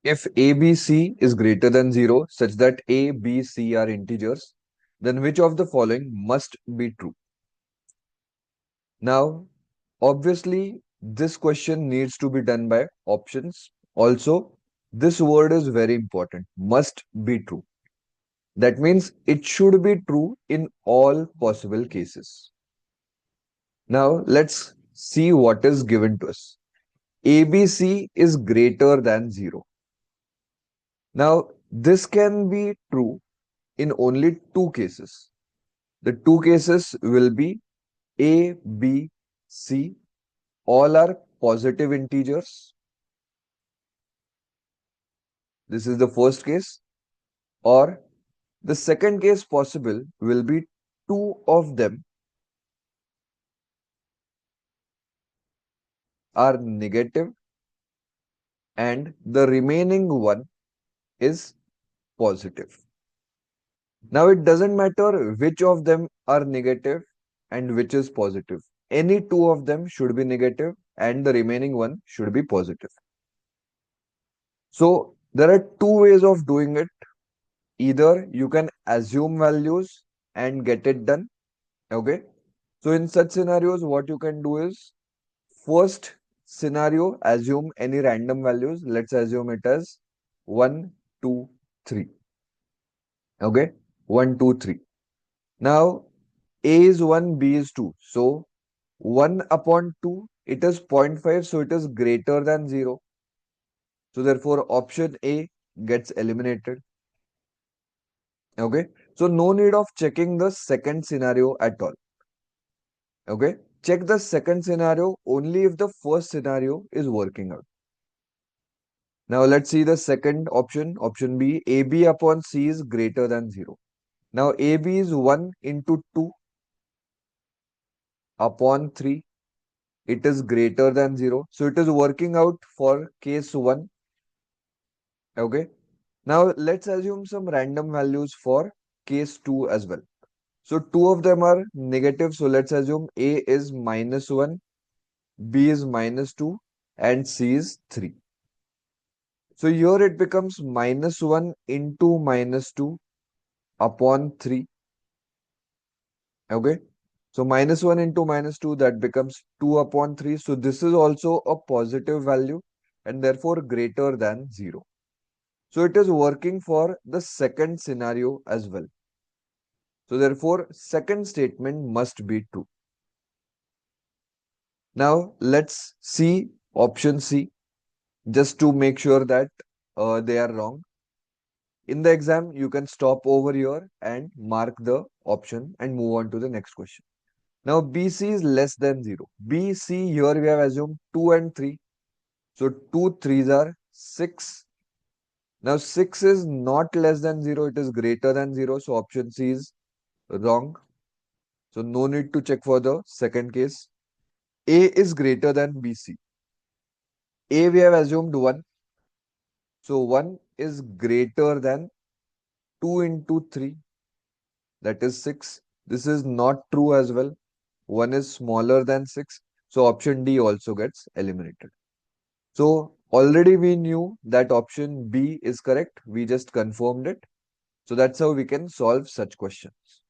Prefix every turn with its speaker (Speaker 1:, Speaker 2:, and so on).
Speaker 1: If A, B, C is greater than 0 such that A, B, C are integers, then which of the following must be true? Now, obviously, this question needs to be done by options. Also, this word is very important, must be true. That means it should be true in all possible cases. Now, let's see what is given to us. ABC is greater than 0. Now, this can be true in only two cases. The two cases will be A, B, C. All are positive integers. This is the first case. Or the second case possible will be two of them are negative and the remaining one is positive. Now it doesn't matter which of them are negative and which is positive. Any two of them should be negative and the remaining one should be positive. So there are two ways of doing it. Either you can assume values and get it done. Okay. So in such scenarios, what you can do is first scenario, assume any random values. Let's assume it as 1, 2, 3. Okay. 1, 2, 3. Now A is 1, B is 2. So 1 upon 2, it is 0.5. So it is greater than 0. So therefore option A gets eliminated. Okay. So no need of checking the second scenario at all. Okay. Check the second scenario only if the first scenario is working out. Now let's see the second option. Option B, AB upon C is greater than 0. Now AB is 1 into 2 upon 3. It is greater than 0. So it is working out for case 1. Okay. Now let's assume some random values for case 2 as well. So two of them are negative. So let's assume A is -1, B is -2, and C is 3. So here it becomes -1 into -2 upon 3. Okay. So -1 into -2, that becomes 2 upon 3. So this is also a positive value and therefore greater than 0. So it is working for the second scenario as well. So therefore second statement must be true. Now let's see option C just to make sure that they are wrong. In the exam, you can stop over here and mark the option and move on to the next question. Now BC is less than 0. BC here we have assumed 2 and 3. So 2 3s are 6. Now 6 is not less than 0. It is greater than 0. So option C is wrong. So no need to check for the second case. A is greater than BC. A we have assumed 1. So 1 is greater than 2 into 3. That is 6. This is not true as well. 1 is smaller than 6. So option D also gets eliminated. So already we knew that option B is correct. We just confirmed it. So that's how we can solve such questions.